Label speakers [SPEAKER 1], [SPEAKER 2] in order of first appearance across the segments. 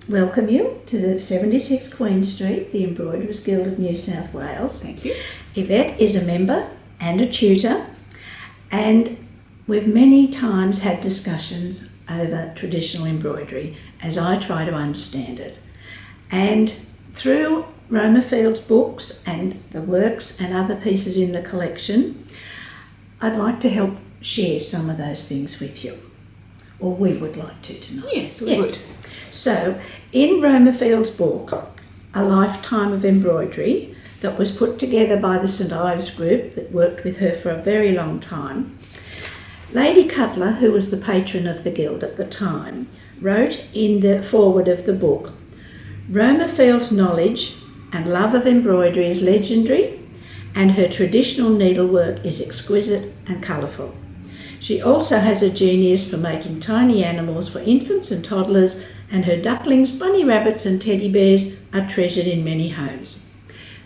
[SPEAKER 1] welcome you to the 76 Queen Street, the Embroiderers Guild of New South Wales.
[SPEAKER 2] Thank you.
[SPEAKER 1] Yvette is a member and a tutor, and we've many times had discussions over traditional embroidery as I try to understand it. And through Roma Field's books and the works and other pieces in the collection, I'd like to help share some of those things with you. Or we would like to tonight.
[SPEAKER 2] Yes, we would.
[SPEAKER 1] So, in Roma Field's book, A Lifetime of Embroidery, that was put together by the St Ives group that worked with her for a very long time, Lady Cutler, who was the patron of the Guild at the time, wrote in the foreword of the book, Roma Field's knowledge and love of embroidery is legendary, and her traditional needlework is exquisite and colourful. She also has a genius for making tiny animals for infants and toddlers, and her ducklings, bunny rabbits and teddy bears are treasured in many homes.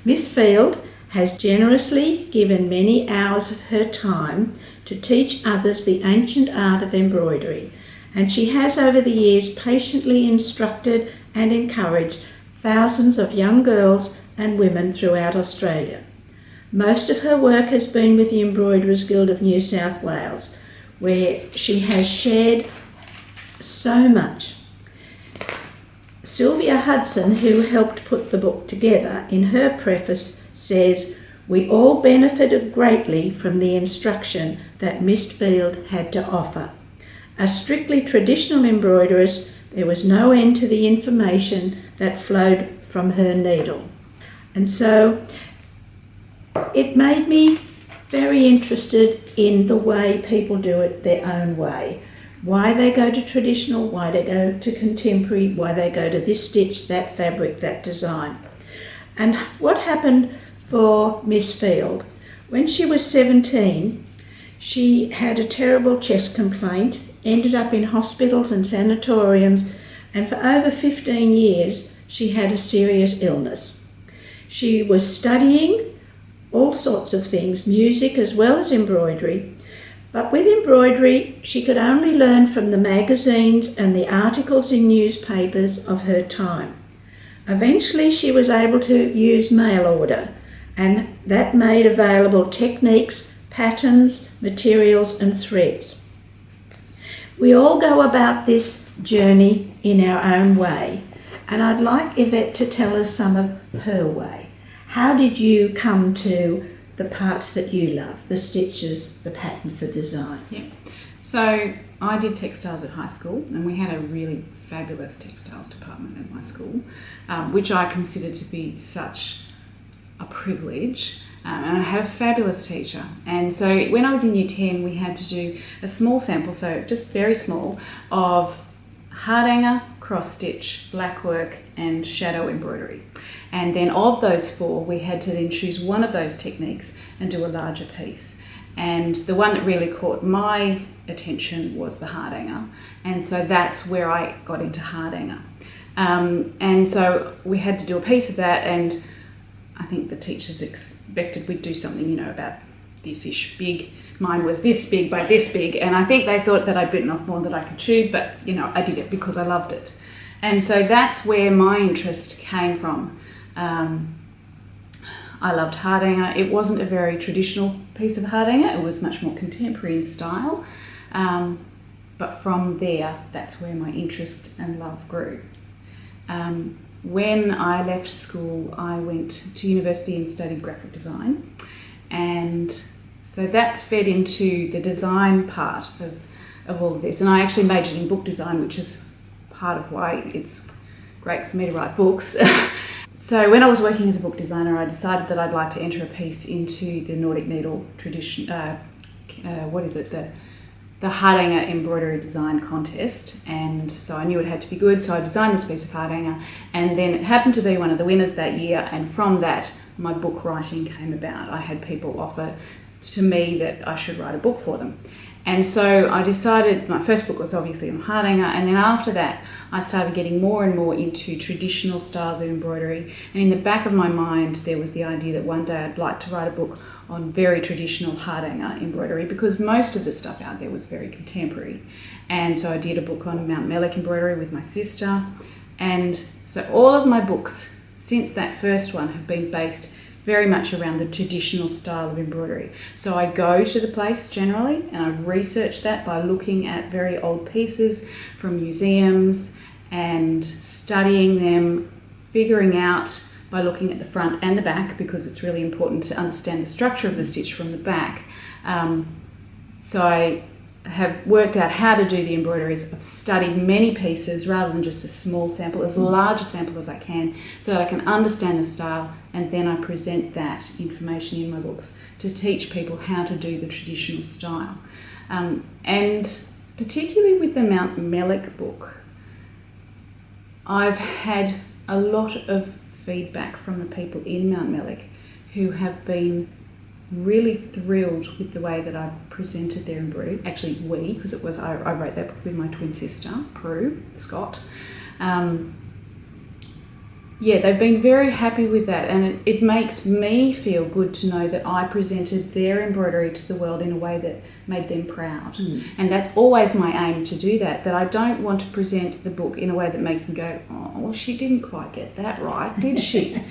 [SPEAKER 1] Miss Field has generously given many hours of her time to teach others the ancient art of embroidery, and she has over the years patiently instructed and encouraged thousands of young girls and women throughout Australia. Most of her work has been with the Embroiderers Guild of New South Wales, where she has shared so much. Sylvia Hudson, who helped put the book together, in her preface says, "We all benefited greatly from the instruction that Miss Field had to offer. A strictly traditional embroideress, there was no end to the information that flowed from her needle." And so it made me very interested in the way people do it their own way. Why they go to traditional, why they go to contemporary, why they go to this stitch, that fabric, that design. And what happened for Miss Field? When she was 17, she had a terrible chest complaint, ended up in hospitals and sanatoriums, and for over 15 years she had a serious illness. She was studying all sorts of things, music as well as embroidery, but with embroidery she could only learn from the magazines and the articles in newspapers of her time. Eventually she was able to use mail order, and that made available techniques, patterns, materials and threads. We all go about this journey in our own way, and I'd like Yvette to tell us some of her way. How did you come to the parts that you love, the stitches, the patterns, the designs?
[SPEAKER 2] Yeah. So I did textiles at high school, and we had a really fabulous textiles department at my school, which I consider to be such a privilege. And I had a fabulous teacher. And so when I was in Year 10, we had to do a small sample, so just very small, of Hardanger, cross stitch, black work and shadow embroidery. And then of those four, we had to then choose one of those techniques and do a larger piece. And the one that really caught my attention was the Hardanger. And so that's where I got into Hardanger. And so we had to do a piece of that, and I think the teachers expected we'd do something, about this-ish big. Mine was this big by this big, and I think they thought that I'd bitten off more than I could chew, but, I did it because I loved it. And so that's where my interest came from. I loved Hardanger. It wasn't a very traditional piece of Hardanger. It was much more contemporary in style. But from there, that's where my interest and love grew. When I left school, I went to university and studied graphic design. And so that fed into the design part of all of this. And I actually majored in book design, which is part of why it's great for me to write books. So when I was working as a book designer, I decided that I'd like to enter a piece into the Nordic needle tradition, the Hardanger embroidery design contest. And so I knew it had to be good, so I designed this piece of Hardanger, and then it happened to be one of the winners that year, and from that my book writing came about. I had people offer to me that I should write a book for them. And so I decided, my first book was obviously on Hardanger, and then after that I started getting more and more into traditional styles of embroidery, and in the back of my mind there was the idea that one day I'd like to write a book on very traditional Hardanger embroidery, because most of the stuff out there was very contemporary. And so I did a book on Mount Mellick embroidery with my sister, And so all of my books since that first one have been based very much around the traditional style of embroidery. So I go to the place generally and I research that by looking at very old pieces from museums and studying them, figuring out by looking at the front and the back, because it's really important to understand the structure of the stitch from the back. So I have worked out how to do the embroideries. I've studied many pieces rather than just a small sample, as large a sample as I can, so that I can understand the style, and then I present that information in my books to teach people how to do the traditional style. And particularly with the Mount Mellick book, I've had a lot of feedback from the people in Mount Mellick who have been really thrilled with the way that I presented their embroidery. Actually, because it was I wrote that book with my twin sister, Prue Scott. They've been very happy with that, and it makes me feel good to know that I presented their embroidery to the world in a way that made them proud. And that's always my aim, to do that I don't want to present the book in a way that makes them go, oh, well, she didn't quite get that right, did she?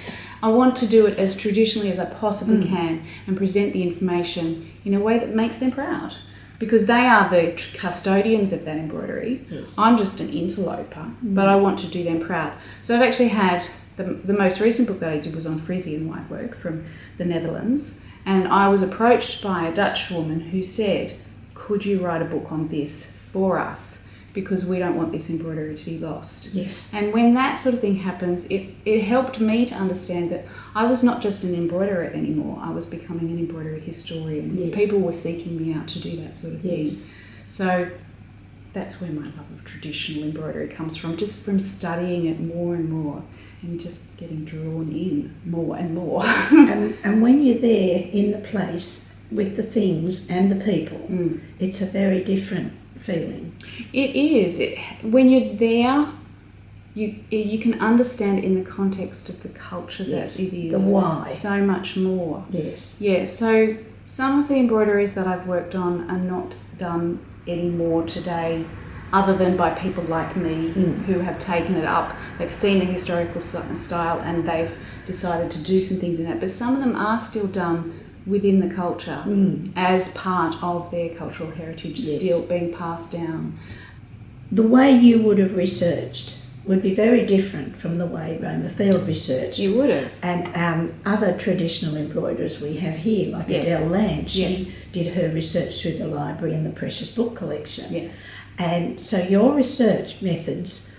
[SPEAKER 2] I want to do it as traditionally as I possibly can and present the information in a way that makes them proud, because they are the custodians of that embroidery.
[SPEAKER 1] Yes.
[SPEAKER 2] I'm just an interloper, but I want to do them proud. So I've actually had the most recent book that I did was on Frisian whitework from the Netherlands, and I was approached by a Dutch woman who said, could you write a book on this for us, because we don't want this embroidery to be lost.
[SPEAKER 1] Yes.
[SPEAKER 2] And when that sort of thing happens, it helped me to understand that I was not just an embroiderer anymore, I was becoming an embroidery historian.
[SPEAKER 1] Yes.
[SPEAKER 2] People were seeking me out to do that sort of thing.
[SPEAKER 1] Yes.
[SPEAKER 2] So that's where my love of traditional embroidery comes from, just from studying it more and more and just getting drawn in more and more.
[SPEAKER 1] and when you're there in the place with the things and the people, it's a very different feeling.
[SPEAKER 2] It is. When you're there, you can understand in the context of the culture that it is.
[SPEAKER 1] The why.
[SPEAKER 2] So much more.
[SPEAKER 1] Yes.
[SPEAKER 2] Yeah, so some of the embroideries that I've worked on are not done anymore today, other than by people like me who have taken it up. They've seen the historical style and they've decided to do some things in that. But some of them are still done within the culture as part of their cultural heritage, still being passed down.
[SPEAKER 1] The way you would have researched would be very different from the way Roma Field researched.
[SPEAKER 2] You would have.
[SPEAKER 1] And other traditional embroiderers we have here, like Adele Land, she did her research through the library and the Precious Book Collection.
[SPEAKER 2] Yes.
[SPEAKER 1] And so your research methods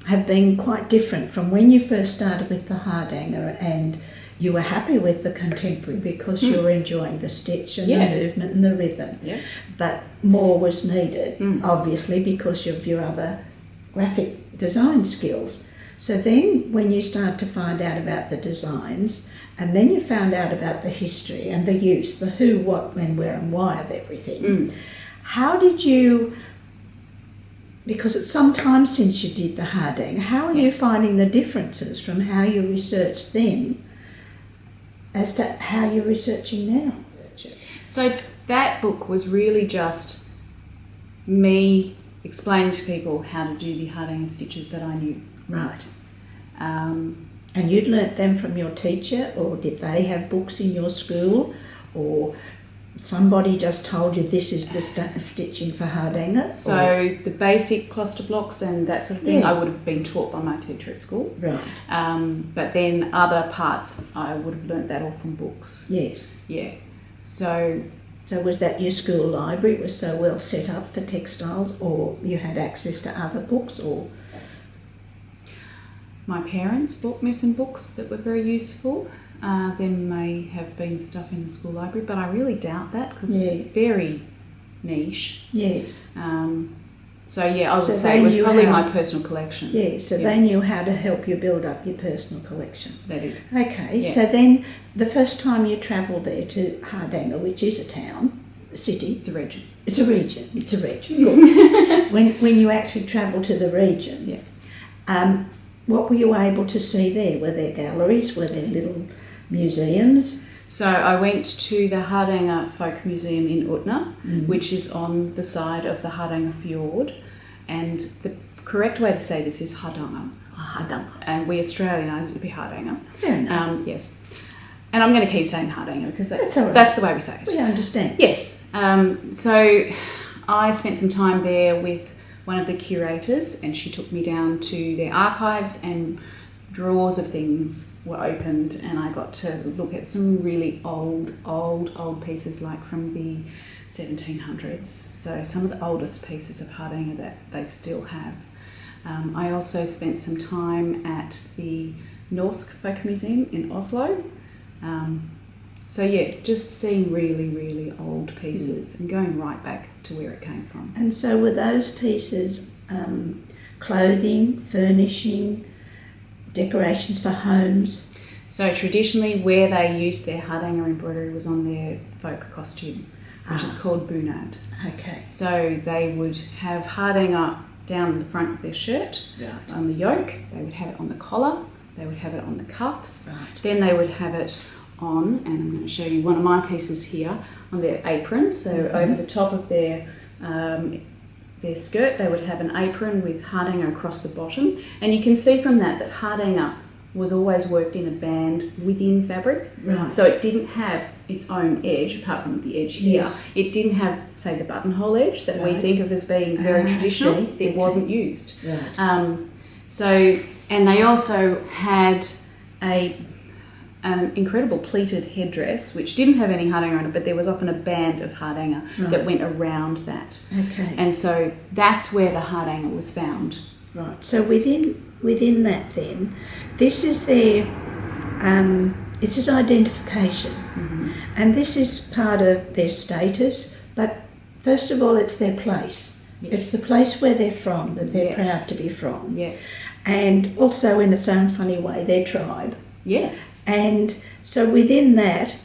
[SPEAKER 1] have been quite different from when you first started with the Hardanger, and you were happy with the contemporary because you were enjoying the stitch and the movement and the rhythm.
[SPEAKER 2] Yeah.
[SPEAKER 1] But more was needed, obviously, because of your other graphic design skills. So then when you start to find out about the designs, and then you found out about the history and the use, the who, what, when, where and why of everything, how did you, because it's some time since you did the Hardanger, how are you finding the differences from how you researched then as to how you're researching now?
[SPEAKER 2] So that book was really just me explaining to people how to do the Hardanger stitches that I knew.
[SPEAKER 1] Right. And you'd learnt them from your teacher, or did they have books in your school, or somebody just told you this is the stitching for Hardanger?
[SPEAKER 2] So the basic cluster blocks and that sort of thing I would have been taught by my teacher at school.
[SPEAKER 1] Right.
[SPEAKER 2] But then other parts I would have learnt that all from books.
[SPEAKER 1] Yes.
[SPEAKER 2] Yeah. So
[SPEAKER 1] was that your school library was so well set up for textiles, or you had access to other books, or?
[SPEAKER 2] My parents bought me some books that were very useful. There may have been stuff in the school library, but I really doubt that because it's very niche.
[SPEAKER 1] Yes.
[SPEAKER 2] I would say it was probably my personal collection.
[SPEAKER 1] Yes, so they knew how to help you build up your personal collection.
[SPEAKER 2] They did.
[SPEAKER 1] Okay, so then the first time you travelled there to Hardanger, which is a town, a city.
[SPEAKER 2] It's a region.
[SPEAKER 1] It's a region. Good. when you actually travelled to the region, what were you able to see there? Were there galleries? Were there little museums?
[SPEAKER 2] So I went to the Hardanger Folk Museum in Utna, which is on the side of the Hardanger Fjord. And the correct way to say this is Hardanger.
[SPEAKER 1] Hardanger.
[SPEAKER 2] And we Australianised it to be Hardanger.
[SPEAKER 1] Fair enough.
[SPEAKER 2] Yes. And I'm going to keep saying Hardanger because
[SPEAKER 1] That's all right.
[SPEAKER 2] that's the way we say it.
[SPEAKER 1] We understand.
[SPEAKER 2] Yes. So I spent some time there with one of the curators, and she took me down to their archives, and drawers of things were opened, and I got to look at some really old pieces, like from the 1700s. So some of the oldest pieces of Hardanger that they still have. I also spent some time at the Norsk Folk Museum in Oslo. So yeah, just seeing really old pieces and going right back to where it came from.
[SPEAKER 1] And so were those pieces clothing, furnishing, decorations for homes?
[SPEAKER 2] So traditionally where they used their Hardanger embroidery was on their folk costume, which is called bunad.
[SPEAKER 1] Okay.
[SPEAKER 2] So they would have Hardanger down the front of their shirt,
[SPEAKER 1] Right.
[SPEAKER 2] on the yoke, they would have it on the collar, they would have it on the cuffs,
[SPEAKER 1] Right.
[SPEAKER 2] then they would have it on, and I'm going to show you one of my pieces here, on their apron. So over the top of their skirt they would have an apron with Hardanger across the bottom, and you can see from that Hardanger was always worked in a band within fabric.
[SPEAKER 1] Right.
[SPEAKER 2] So it didn't have its own edge, apart from the edge here.
[SPEAKER 1] Yes.
[SPEAKER 2] It didn't have, say, the buttonhole edge that we
[SPEAKER 1] Right.
[SPEAKER 2] think of as being very traditional.
[SPEAKER 1] see.
[SPEAKER 2] It
[SPEAKER 1] Okay.
[SPEAKER 2] wasn't used.
[SPEAKER 1] Right.
[SPEAKER 2] And they also had an incredible pleated headdress, which didn't have any Hardanger on it, but there was often a band of Hardanger that went around that.
[SPEAKER 1] Okay.
[SPEAKER 2] And so that's where the Hardanger was found.
[SPEAKER 1] Right. So within that then, this is their it's his identification, and this is part of their status. But first of all, it's their place.
[SPEAKER 2] Yes.
[SPEAKER 1] It's the place where they're from, that they're
[SPEAKER 2] Yes.
[SPEAKER 1] proud to be from,
[SPEAKER 2] Yes.
[SPEAKER 1] and also in its own funny way, their tribe.
[SPEAKER 2] Yes.
[SPEAKER 1] And so within that,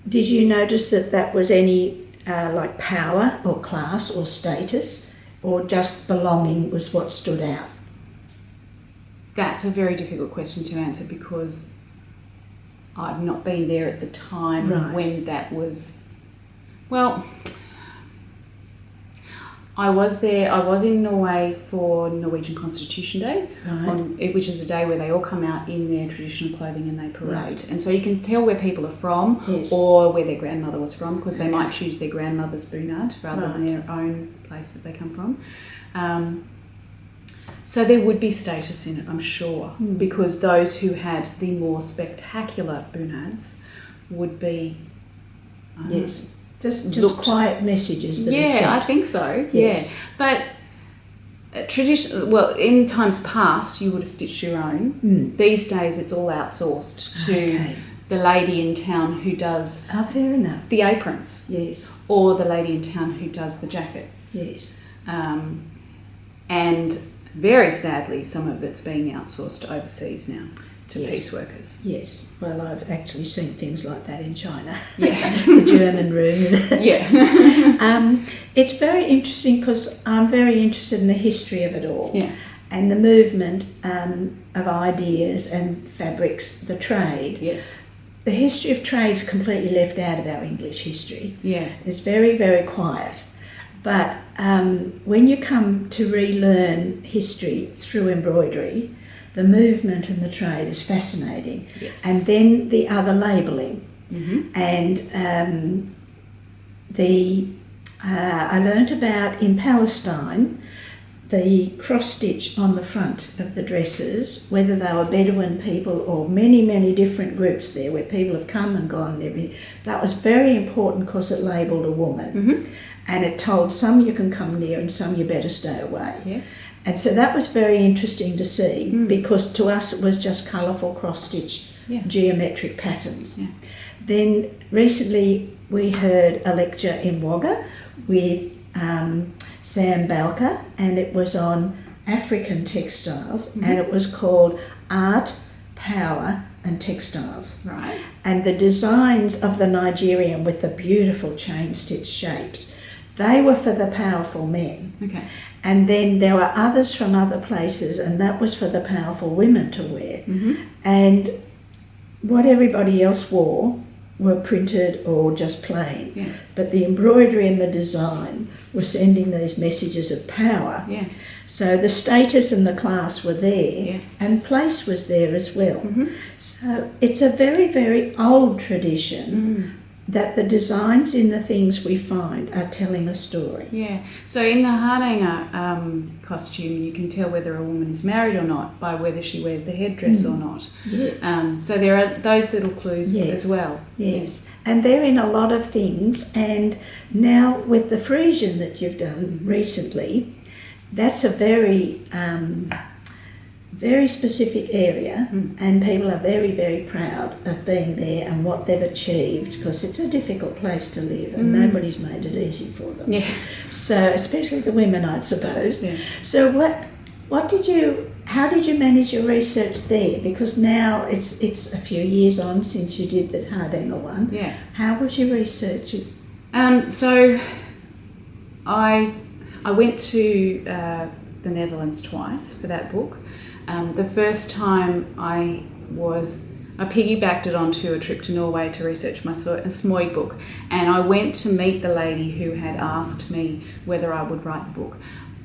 [SPEAKER 1] did you notice that was any like power or class or status, or just belonging was what stood out?
[SPEAKER 2] That's a very difficult question to answer because I've not been there at the time when that was. Well, I was there. I was in Norway for Norwegian Constitution Day, which is a day where they all come out in their traditional clothing and they parade.
[SPEAKER 1] Right.
[SPEAKER 2] And so you can tell where people are from or where their grandmother was from, because they might choose their grandmother's bunad rather than their own place that they come from. So there would be status in it, I'm sure, because those who had the more spectacular bunads would be...
[SPEAKER 1] Just quiet messages that are
[SPEAKER 2] Yeah,
[SPEAKER 1] sent.
[SPEAKER 2] I think so,
[SPEAKER 1] Yes.
[SPEAKER 2] yeah. But in times past, you would have stitched your own. These days, it's all outsourced to the lady in town who does
[SPEAKER 1] fair enough.
[SPEAKER 2] the aprons.
[SPEAKER 1] Yes.
[SPEAKER 2] Or the lady in town who does the jackets.
[SPEAKER 1] Yes.
[SPEAKER 2] And very sadly, some of it's being outsourced overseas now to piece workers.
[SPEAKER 1] Yes. Well, I've actually seen things like that in China.
[SPEAKER 2] Yeah.
[SPEAKER 1] The German room.
[SPEAKER 2] Yeah.
[SPEAKER 1] It's very interesting because I'm very interested in the history of it all.
[SPEAKER 2] Yeah.
[SPEAKER 1] And the movement of ideas and fabrics, the trade.
[SPEAKER 2] Yes.
[SPEAKER 1] The history of trade is completely left out of our English history.
[SPEAKER 2] Yeah.
[SPEAKER 1] It's very, very quiet. But when you come to relearn history through embroidery, the movement and the trade is fascinating.
[SPEAKER 2] Yes.
[SPEAKER 1] And then the other labelling. And I learnt about, in Palestine, the cross-stitch on the front of the dresses, whether they were Bedouin people or many different groups there where people have come and gone and everything. That was very important because it labelled a woman. And it told some you can come near and some you better stay away.
[SPEAKER 2] Yes.
[SPEAKER 1] And so that was very interesting to see because to us it was just colourful cross-stitch geometric patterns.
[SPEAKER 2] Yeah.
[SPEAKER 1] Then recently we heard a lecture in Wagga with Sam Balker, and it was on African textiles, and it was called Art, Power and Textiles.
[SPEAKER 2] Right.
[SPEAKER 1] And the designs of the Nigerian with the beautiful chain-stitch shapes, they were for the powerful men.
[SPEAKER 2] Okay.
[SPEAKER 1] And then there were others from other places, and that was for the powerful women to wear. And what everybody else wore were printed or just plain.
[SPEAKER 2] Yeah.
[SPEAKER 1] But the embroidery and the design were sending these messages of power.
[SPEAKER 2] Yeah.
[SPEAKER 1] So the status and the class were there,
[SPEAKER 2] Yeah.
[SPEAKER 1] and place was there as well.
[SPEAKER 2] Mm-hmm.
[SPEAKER 1] So it's a very, very old tradition that the designs in the things we find are telling a story.
[SPEAKER 2] Yeah. So in the Hardanger costume, you can tell whether a woman is married or not by whether she wears the headdress or not.
[SPEAKER 1] Yes.
[SPEAKER 2] So there are those little clues as well.
[SPEAKER 1] Yes. And they're in a lot of things. And now with the Frisian that you've done recently, that's a very, very specific area, and people are very, very proud of being there and what they've achieved, because it's a difficult place to live and nobody's made it easy for them.
[SPEAKER 2] Yeah.
[SPEAKER 1] So, especially the women, I suppose.
[SPEAKER 2] Yeah.
[SPEAKER 1] So how did you manage your research there? Because now it's a few years on since you did the Hardanger one.
[SPEAKER 2] Yeah.
[SPEAKER 1] How was your research?
[SPEAKER 2] So I went to the Netherlands twice for that book. The first time I piggybacked it onto a trip to Norway to research my Smoig book, and I went to meet the lady who had asked me whether I would write the book.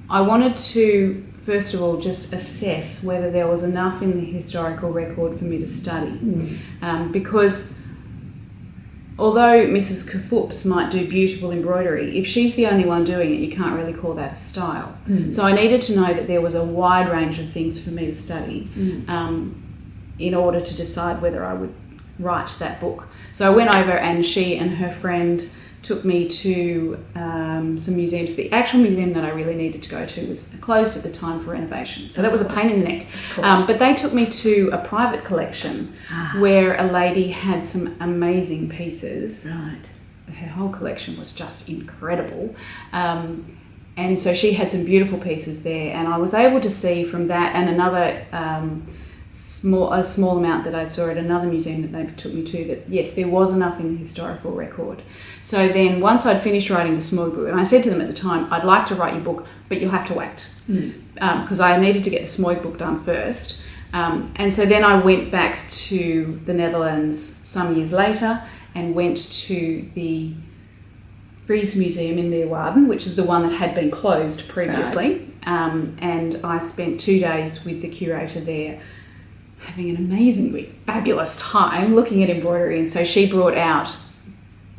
[SPEAKER 2] I wanted to, first of all, just assess whether there was enough in the historical record for me to study, because although Mrs. Kafoops might do beautiful embroidery, if she's the only one doing it, you can't really call that a style. So I needed to know that there was a wide range of things for me to study in order to decide whether I would write that book. So I went over, and she and her friend took me to some museums. The actual museum that I really needed to go to was closed at the time for renovation, so that was a pain in the neck. But they took me to a private collection where a lady had some amazing pieces.
[SPEAKER 1] Right.
[SPEAKER 2] Her whole collection was just incredible. And so she had some beautiful pieces there, and I was able to see from that and another a small amount that I saw at another museum that they took me to, that yes, there was enough in the historical record. So then once I'd finished writing the Smoig book, and I said to them at the time, I'd like to write your book, but you'll have to wait, because I needed to get the Smoig book done first. And so then I went back to the Netherlands some years later and went to the Frisian Museum in Leeuwarden, which is the one that had been closed previously. Right. And I spent 2 days with the curator there, having an amazingly fabulous time looking at embroidery. And so she brought out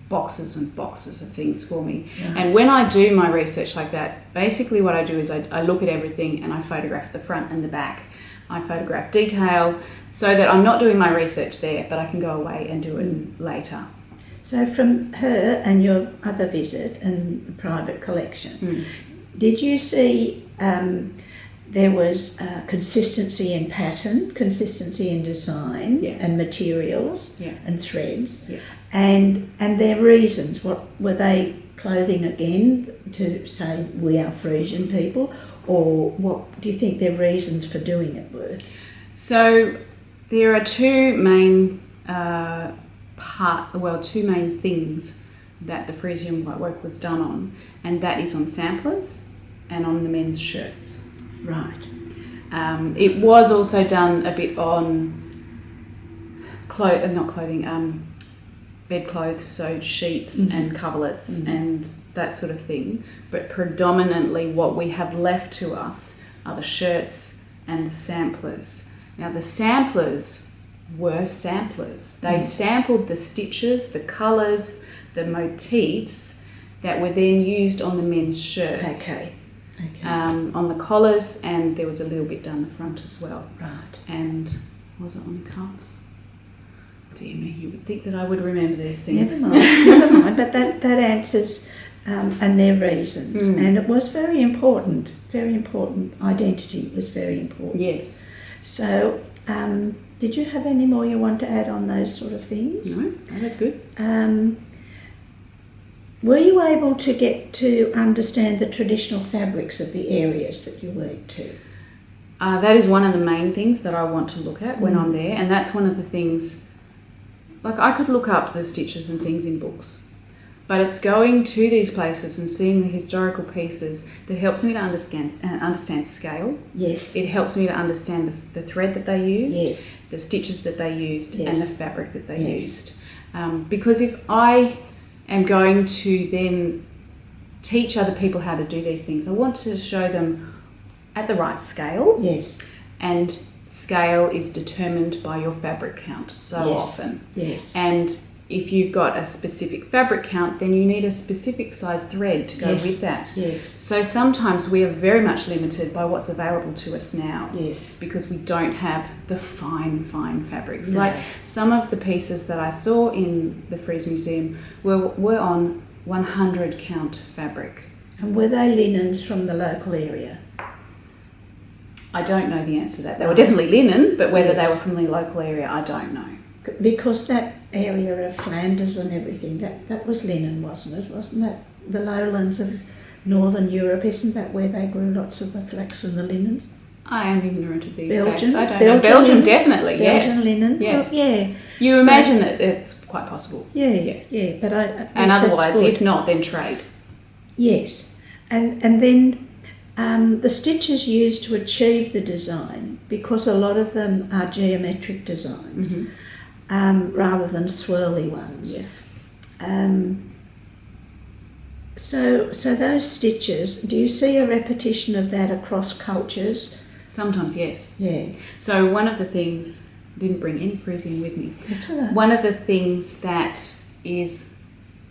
[SPEAKER 2] boxes and boxes of things for me. Yeah. And when I do my research like that, basically what I do is I look at everything and I photograph the front and the back. I photograph detail so that I'm not doing my research there, but I can go away and do it later.
[SPEAKER 1] So from her and your other visit and the private collection, did you see there was consistency in pattern, consistency in design and materials and threads?
[SPEAKER 2] Yes.
[SPEAKER 1] And their reasons, what were they clothing again to say we are Frisian people, or what do you think their reasons for doing it were? So
[SPEAKER 2] there are two main two main things that the Frisian work was done on, and that is on samplers and on the men's shirts.
[SPEAKER 1] Right.
[SPEAKER 2] It was also done a bit on bedclothes, so sheets and coverlets and that sort of thing. But predominantly what we have left to us are the shirts and the samplers. Now the samplers were samplers. They sampled the stitches, the colours, the motifs that were then used on the men's shirts.
[SPEAKER 1] Okay.
[SPEAKER 2] On the collars, and there was a little bit down the front as well.
[SPEAKER 1] Right.
[SPEAKER 2] And was it on the cuffs? Dear me, you would think that I would remember these things.
[SPEAKER 1] Never mind, but that answers and their reasons. And it was very important, identity was very important.
[SPEAKER 2] Yes.
[SPEAKER 1] So, did you have any more you want to add on those sort of things?
[SPEAKER 2] No, that's good.
[SPEAKER 1] Were you able to get to understand the traditional fabrics of the areas that you worked to?
[SPEAKER 2] That is one of the main things that I want to look at when I'm there, and that's one of the things, like I could look up the stitches and things in books, but it's going to these places and seeing the historical pieces that helps me to understand scale.
[SPEAKER 1] Yes.
[SPEAKER 2] It helps me to understand the thread that they used,
[SPEAKER 1] yes,
[SPEAKER 2] the stitches that they used,
[SPEAKER 1] yes,
[SPEAKER 2] and the fabric that they
[SPEAKER 1] yes,
[SPEAKER 2] used. Because if I am going to then teach other people how to do these things, I want to show them at the right scale.
[SPEAKER 1] Yes.
[SPEAKER 2] And scale is determined by your fabric count so often.
[SPEAKER 1] Yes.
[SPEAKER 2] And if you've got a specific fabric count, then you need a specific size thread to go with that.
[SPEAKER 1] Yes.
[SPEAKER 2] So sometimes we are very much limited by what's available to us now.
[SPEAKER 1] Yes.
[SPEAKER 2] Because we don't have the fine fabrics.
[SPEAKER 1] No.
[SPEAKER 2] Like some of the pieces that I saw in the Frieze Museum were on 100 count fabric.
[SPEAKER 1] And were they linens from the local area?
[SPEAKER 2] I don't know the answer to that. They were definitely linen, but whether they were from the local area, I don't know.
[SPEAKER 1] Because that area of Flanders and everything, that was linen, wasn't it? Wasn't that the lowlands of Northern Europe? Isn't that where they grew lots of the flax and the linens?
[SPEAKER 2] I am ignorant of these
[SPEAKER 1] Belgium?
[SPEAKER 2] facts. I don't know. Belgium,
[SPEAKER 1] linen?
[SPEAKER 2] definitely,
[SPEAKER 1] Belgian
[SPEAKER 2] yes.
[SPEAKER 1] linen?
[SPEAKER 2] Yeah.
[SPEAKER 1] Well, yeah.
[SPEAKER 2] You imagine that it's quite possible.
[SPEAKER 1] Yeah. But
[SPEAKER 2] and otherwise, if not, then trade.
[SPEAKER 1] Yes. And then the stitches used to achieve the design, because a lot of them are geometric designs, rather than swirly ones.
[SPEAKER 2] Yes.
[SPEAKER 1] So those stitches, do you see a repetition of that across cultures?
[SPEAKER 2] Sometimes, yes.
[SPEAKER 1] Yeah.
[SPEAKER 2] So one of the things, didn't bring any Frisian with me.
[SPEAKER 1] That's all right.
[SPEAKER 2] One of the things that is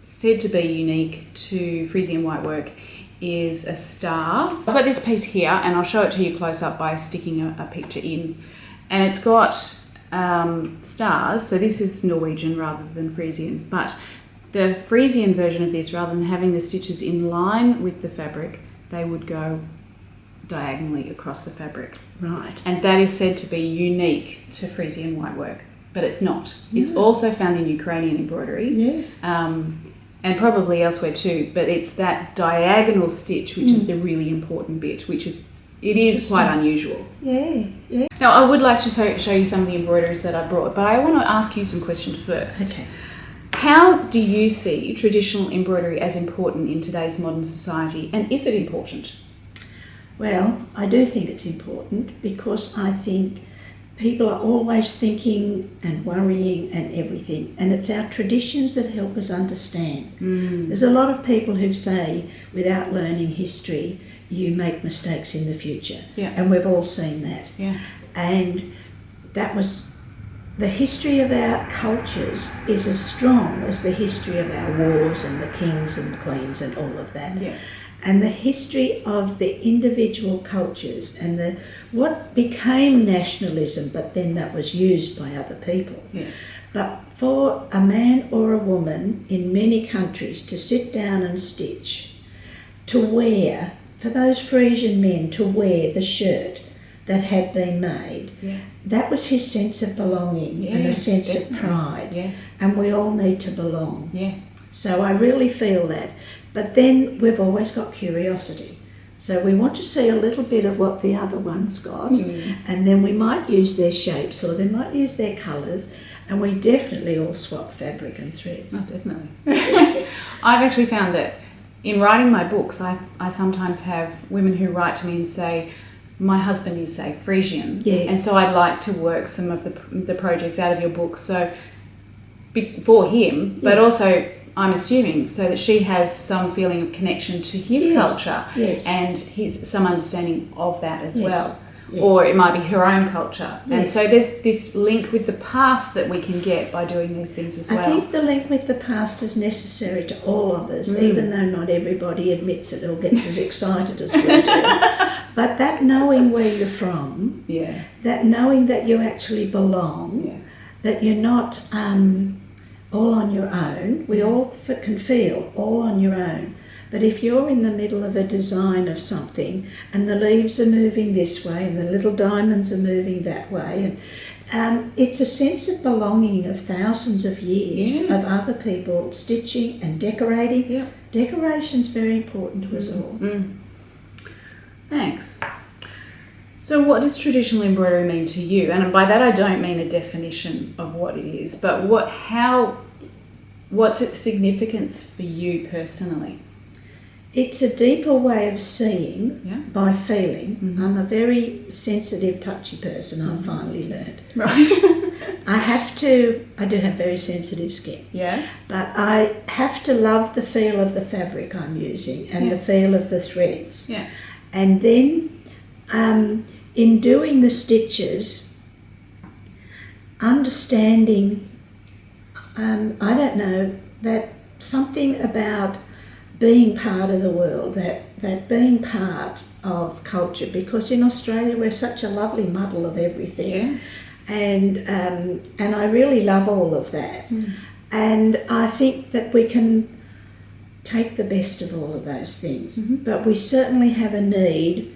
[SPEAKER 2] said to be unique to Frisian whitework is a star. I've got this piece here, and I'll show it to you close up by sticking a picture in. And it's got stars, so this is Norwegian rather than Frisian, but the Frisian version of this, rather than having the stitches in line with the fabric, they would go diagonally across the fabric.
[SPEAKER 1] Right.
[SPEAKER 2] And that is said to be unique to Frisian whitework, but it's not. It's also found in Ukrainian embroidery.
[SPEAKER 1] Yes.
[SPEAKER 2] And probably elsewhere too, but it's that diagonal stitch which is the really important bit, it is quite unusual.
[SPEAKER 1] Yeah.
[SPEAKER 2] Now, I would like to show you some of the embroideries that I brought, but I want to ask you some questions first.
[SPEAKER 1] Okay.
[SPEAKER 2] How do you see traditional embroidery as important in today's modern society, and is it important?
[SPEAKER 1] Well, I do think it's important, because I think people are always thinking and worrying and everything, and it's our traditions that help us understand. There's a lot of people who say, without learning history, you make mistakes in the future.
[SPEAKER 2] Yeah.
[SPEAKER 1] And we've all seen that.
[SPEAKER 2] Yeah.
[SPEAKER 1] And that was the history of our cultures is as strong as the history of our wars and the kings and queens and all of that.
[SPEAKER 2] Yeah.
[SPEAKER 1] And the history of the individual cultures and what became nationalism, but then that was used by other people.
[SPEAKER 2] Yeah.
[SPEAKER 1] But for a man or a woman in many countries to sit down and stitch, to wear, for those Frisian men to wear the shirt that had been made, that was his sense of belonging and a sense of pride.
[SPEAKER 2] Yeah.
[SPEAKER 1] And we all need to belong.
[SPEAKER 2] Yeah.
[SPEAKER 1] So I really feel that. But then we've always got curiosity. So we want to see a little bit of what the other one's got, and then we might use their shapes or they might use their colours, and we definitely all swap fabric and threads.
[SPEAKER 2] Oh, definitely. I've actually found that in writing my books, I sometimes have women who write to me and say, my husband is, say, Frisian, and so I'd like to work some of the projects out of your book, so for him, but also I'm assuming so that she has some feeling of connection to his culture and some understanding of that as well. Yes. Or it might be her own culture. Yes. And so there's this link with the past that we can get by doing these things as well.
[SPEAKER 1] I think the link with the past is necessary to all of us, even though not everybody admits it or gets as excited as we do. But that knowing where you're from, that knowing that you actually belong, that you're not all on your own. We all can feel all on your own. But if you're in the middle of a design of something and the leaves are moving this way and the little diamonds are moving that way, and it's a sense of belonging of thousands of years of other people stitching and decorating. Yeah. Decoration's very important to us all.
[SPEAKER 2] Thanks. So what does traditional embroidery mean to you? And by that I don't mean a definition of what it is, but what's its significance for you personally?
[SPEAKER 1] It's a deeper way of seeing by feeling. I'm a very sensitive, touchy person, I've finally learned.
[SPEAKER 2] Right.
[SPEAKER 1] I do have very sensitive skin.
[SPEAKER 2] Yeah.
[SPEAKER 1] But I have to love the feel of the fabric I'm using and the feel of the threads.
[SPEAKER 2] Yeah.
[SPEAKER 1] And then in doing the stitches, understanding, I don't know, that something about being part of the world, that being part of culture, because in Australia we're such a lovely muddle of everything.
[SPEAKER 2] Yeah.
[SPEAKER 1] And I really love all of that. And I think that we can take the best of all of those things. But we certainly have a need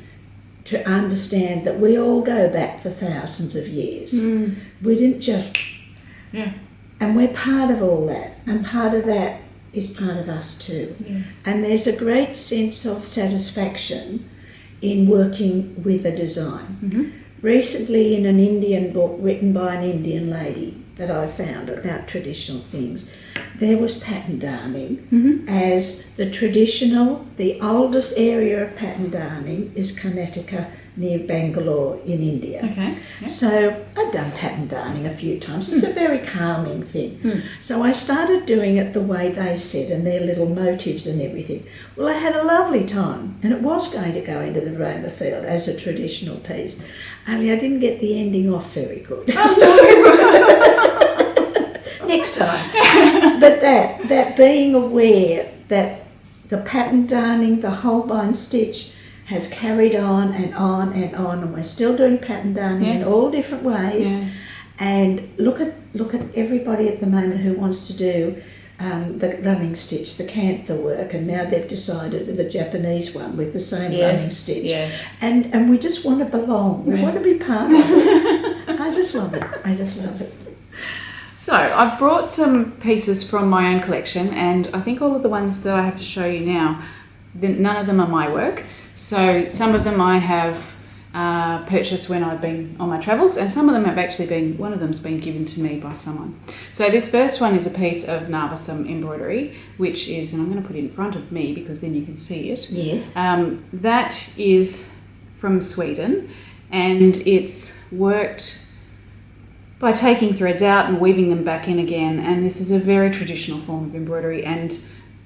[SPEAKER 1] to understand that we all go back for thousands of years. We didn't just...
[SPEAKER 2] Yeah.
[SPEAKER 1] And we're part of all that. And part of that is part of us too. Yeah. And there's a great sense of satisfaction in working with a design. Recently, in an Indian book written by an Indian lady that I found about traditional things, there was pattern darning as the oldest area of pattern darning is Karnataka near Bangalore in India.
[SPEAKER 2] Okay. Yeah.
[SPEAKER 1] So I'd done pattern darning a few times. It's a very calming thing. So I started doing it the way they said and their little motifs and everything. Well, I had a lovely time, and it was going to go into the Roma Field as a traditional piece, only I didn't get the ending off very good. Next time. But that being aware that the pattern darning, the whole-bind stitch has carried on and on and on, and we're still doing pattern darning in all different ways. Yeah. And look at everybody at the moment who wants to do the running stitch, the cantha work, and now they've decided the Japanese one with the same running stitch. Yeah. And we just want to belong. We want to be part of it. I just love it.
[SPEAKER 2] So I've brought some pieces from my own collection, and I think all of the ones that I have to show you now, none of them are my work. So some of them I have purchased when I've been on my travels, and some of them have actually been, one of them's been given to me by someone. So this first one is a piece of Narvasam embroidery, which is, and I'm going to put it in front of me because then you can see it.
[SPEAKER 1] Yes.
[SPEAKER 2] That is from Sweden, and it's worked by taking threads out and weaving them back in again, and this is a very traditional form of embroidery, and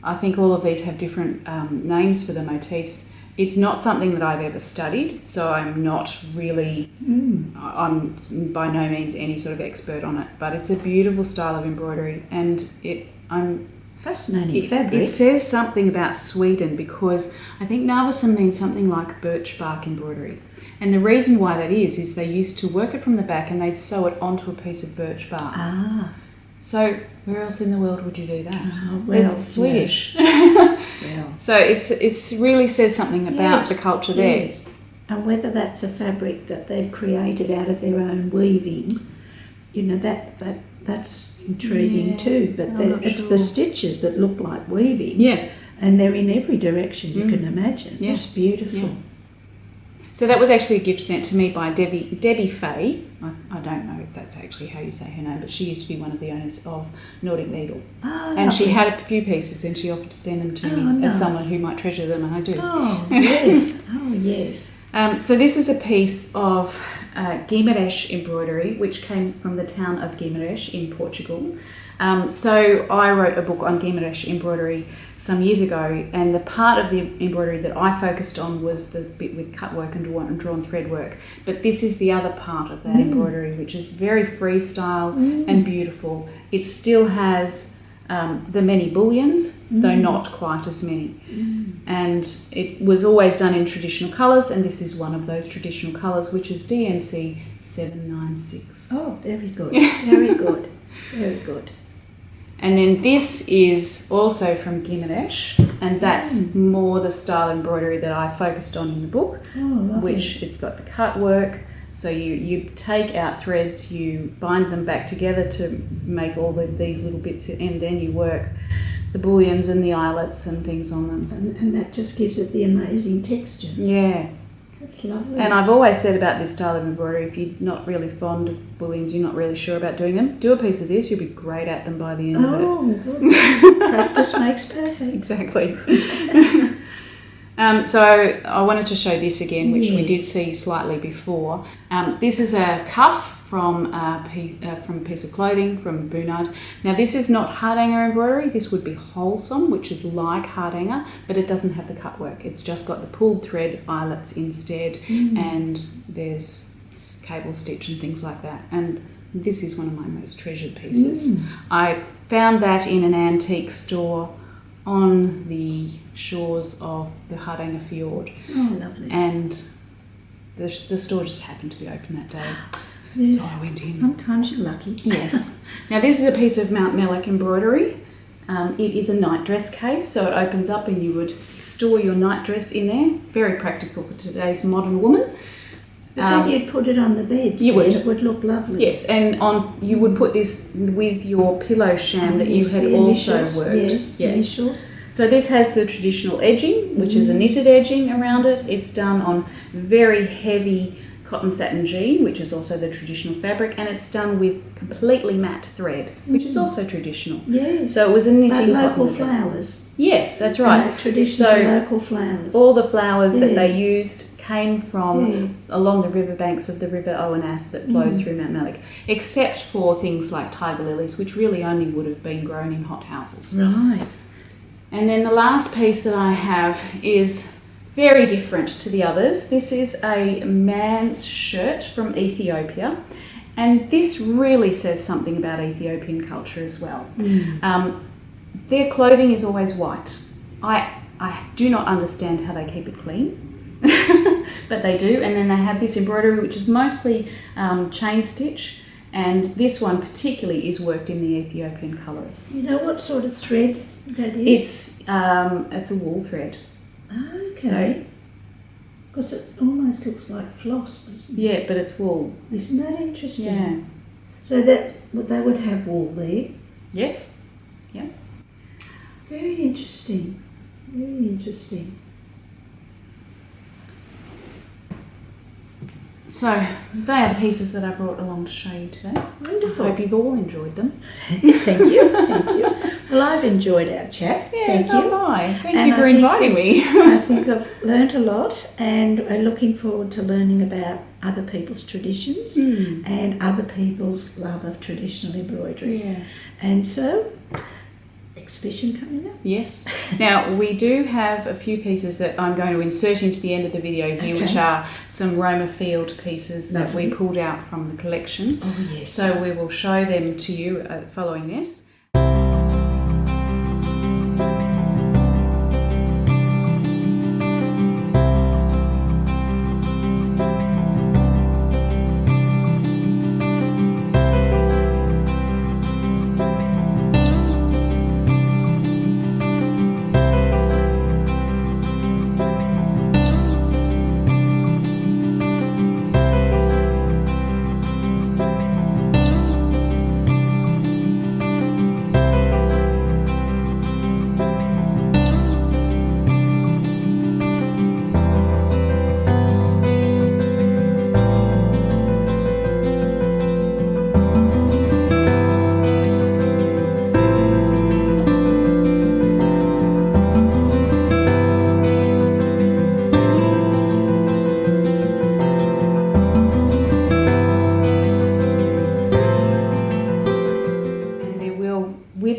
[SPEAKER 2] I think all of these have different names for the motifs. It's not something that I've ever studied, so I'm not really, I'm by no means any sort of expert on it, but it's a beautiful style of embroidery, and
[SPEAKER 1] fascinating fabric.
[SPEAKER 2] It says something about Sweden, because I think Narvasam means something like birch bark embroidery. And the reason why that is they used to work it from the back and they'd sew it onto a piece of birch bark.
[SPEAKER 1] Ah.
[SPEAKER 2] So where else in the world would you do that?
[SPEAKER 1] Well,
[SPEAKER 2] it's Swedish.
[SPEAKER 1] Yeah.
[SPEAKER 2] So it's really says something about the culture there.
[SPEAKER 1] Yes. And whether that's a fabric that they've created out of their own weaving, you know, that's intriguing too. But it's the stitches that look like weaving.
[SPEAKER 2] Yeah.
[SPEAKER 1] And they're in every direction you can imagine.
[SPEAKER 2] Yeah.
[SPEAKER 1] It's beautiful.
[SPEAKER 2] Yeah. So that was actually a gift sent to me by Debbie Fay. I don't know if that's actually how you say her name, but she used to be one of the owners of Nordic Needle.
[SPEAKER 1] Oh,
[SPEAKER 2] and she had a few pieces and she offered to send them to me as someone who might treasure them, and I do.
[SPEAKER 1] Oh, yes. Oh, yes.
[SPEAKER 2] So this is a piece of Guimarães embroidery, which came from the town of Guimarães in Portugal. So I wrote a book on Guimarães embroidery some years ago, and the part of the embroidery that I focused on was the bit with cut work and drawn thread work. But this is the other part of that embroidery, which is very freestyle and beautiful. It still has the many bullions, though not quite as many. And it was always done in traditional colours, and this is one of those traditional colours, which is DMC 796.
[SPEAKER 1] Oh, very good. Very good. Very good.
[SPEAKER 2] And then this is also from Guimarães, and that's more the style embroidery that I focused on in the book, which it's got the cut work. So you take out threads, you bind them back together to make all these little bits, and then you work the bullions and the eyelets and things on them.
[SPEAKER 1] And that just gives it the amazing texture.
[SPEAKER 2] Yeah.
[SPEAKER 1] That's lovely.
[SPEAKER 2] And I've always said about this style of embroidery, if you're not really fond of bullions, you're not really sure about doing them, do a piece of this, you'll be great at them by the end of it.
[SPEAKER 1] Oh, good. Practice makes perfect.
[SPEAKER 2] Exactly. So I wanted to show this again, which we did see slightly before. This is a cuff from a piece of clothing, from Bunad. Now this is not Hardanger embroidery, this would be wholesome, which is like Hardanger, but it doesn't have the cut work. It's just got the pulled thread eyelets instead, and there's cable stitch and things like that. And this is one of my most treasured pieces. I found that in an antique store on the shores of the Hardanger Fjord.
[SPEAKER 1] Oh, lovely.
[SPEAKER 2] And the store just happened to be open that day.
[SPEAKER 1] Yes.
[SPEAKER 2] So I went in.
[SPEAKER 1] Sometimes you're lucky.
[SPEAKER 2] Yes. Now this is a piece of Mount Mellick embroidery. It is a nightdress case, so it opens up and you would store your nightdress in there. Very practical for today's modern woman.
[SPEAKER 1] But then you'd put it on the bed.
[SPEAKER 2] You would.
[SPEAKER 1] It would look lovely.
[SPEAKER 2] Yes, and you would put this with your pillow sham that you had also worked.
[SPEAKER 1] Yes, initials.
[SPEAKER 2] So this has the traditional edging, which is a knitted edging around it. It's done on very heavy cotton satin jean, which is also the traditional fabric, and it's done with completely matte thread, which is also traditional.
[SPEAKER 1] Yes.
[SPEAKER 2] So it was a knitting
[SPEAKER 1] local
[SPEAKER 2] cotton
[SPEAKER 1] flowers.
[SPEAKER 2] Yes, that's right.
[SPEAKER 1] Traditional local flowers.
[SPEAKER 2] All the flowers that they used came from along the riverbanks of the River Owenass that flows through Mount Mellick, except for things like tiger lilies, which really only would have been grown in hothouses.
[SPEAKER 1] Right.
[SPEAKER 2] And then the last piece that I have is very different to the others. This is a man's shirt from Ethiopia, and this really says something about Ethiopian culture as well. Their clothing is always white. I do not understand how they keep it clean, but they do. And then they have this embroidery, which is mostly chain stitch, and this one particularly is worked in the Ethiopian colours.
[SPEAKER 1] You know what sort of thread that is?
[SPEAKER 2] It's a wool thread.
[SPEAKER 1] Okay. Because it almost looks like floss, doesn't it?
[SPEAKER 2] Yeah, but it's wool.
[SPEAKER 1] Isn't that interesting?
[SPEAKER 2] Yeah.
[SPEAKER 1] So that they would have wool there.
[SPEAKER 2] Yes. Yeah.
[SPEAKER 1] Very interesting. Very interesting.
[SPEAKER 2] So they are the pieces that I brought along to show you today.
[SPEAKER 1] Wonderful.
[SPEAKER 2] I hope you've all enjoyed them.
[SPEAKER 1] Thank you. Thank you. Well, I've enjoyed our chat.
[SPEAKER 2] Yes,
[SPEAKER 1] Thank you.
[SPEAKER 2] so have I. Thank you for inviting me.
[SPEAKER 1] I think I've learnt a lot, and I'm looking forward to learning about other people's traditions and other people's love of traditional embroidery.
[SPEAKER 2] Yeah.
[SPEAKER 1] And so, exhibition coming up.
[SPEAKER 2] Yes. Now, we do have a few pieces that I'm going to insert into the end of the video here, which are some Roma Field pieces that we pulled out from the collection.
[SPEAKER 1] Oh, yes.
[SPEAKER 2] So we will show them to you following this.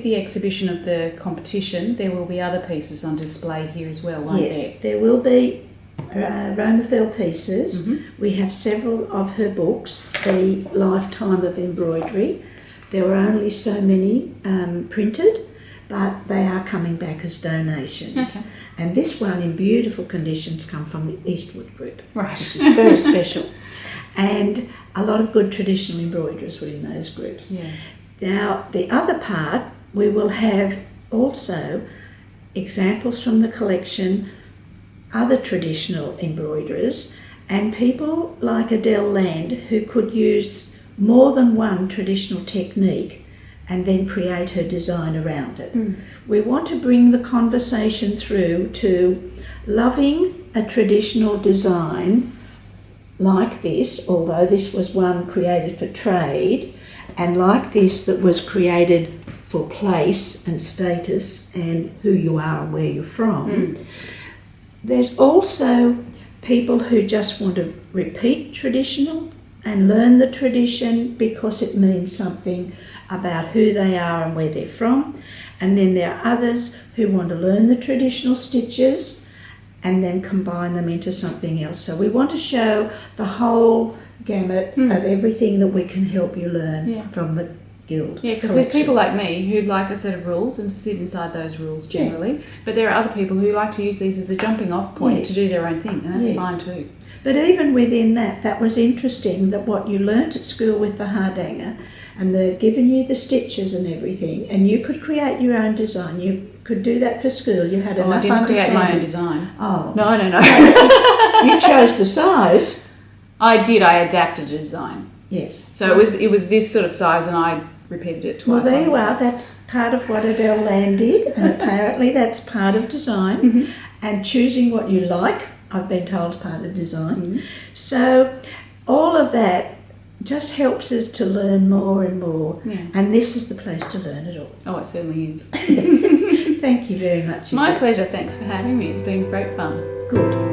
[SPEAKER 2] Exhibition of the competition, there will be other pieces on display here as well, won't there?
[SPEAKER 1] There will be Roma Field pieces. We have several of her books, The Lifetime of Embroidery. There were only so many printed, but they are coming back as donations.
[SPEAKER 2] Okay.
[SPEAKER 1] And this one, in beautiful conditions, come from the Eastwood group,
[SPEAKER 2] right?
[SPEAKER 1] Which is very special. And a lot of good traditional embroiderers were in those groups.
[SPEAKER 2] Yeah.
[SPEAKER 1] Now, the other part, we will have also examples from the collection, other traditional embroiderers, and people like Adele Land who could use more than one traditional technique and then create her design around it. We want to bring the conversation through to loving a traditional design like this, although this was one created for trade, and like this that was created for place and status and who you are and where you're from. There's also people who just want to repeat traditional and learn the tradition because it means something about who they are and where they're from. And then there are others who want to learn the traditional stitches and then combine them into something else. So we want to show the whole gamut of everything that we can help you learn from the Guild.
[SPEAKER 2] Yeah, because there's people like me who like a set of rules and sit inside those rules generally, but there are other people who like to use these as a jumping off point to do their own thing, and that's fine too.
[SPEAKER 1] But even within that was interesting that what you learnt at school with the Hardanger, and they're giving you the stitches and everything, and you could create your own design. You could do that for school. You had enough
[SPEAKER 2] understanding. I didn't create my own design.
[SPEAKER 1] Oh.
[SPEAKER 2] No.
[SPEAKER 1] You chose the size.
[SPEAKER 2] I did. I adapted a design.
[SPEAKER 1] Yes.
[SPEAKER 2] So it was this sort of size, and I repeated it twice.
[SPEAKER 1] Well, there you are. That's part of what Adele Land did, and apparently that's part of design. And choosing what you like, I've been told, is part of design. So all of that just helps us to learn more and more. And this is the place to learn it all.
[SPEAKER 2] Oh, it certainly is.
[SPEAKER 1] Thank you very much.
[SPEAKER 2] My pleasure. Thanks for having me. It's been great fun.
[SPEAKER 1] Good.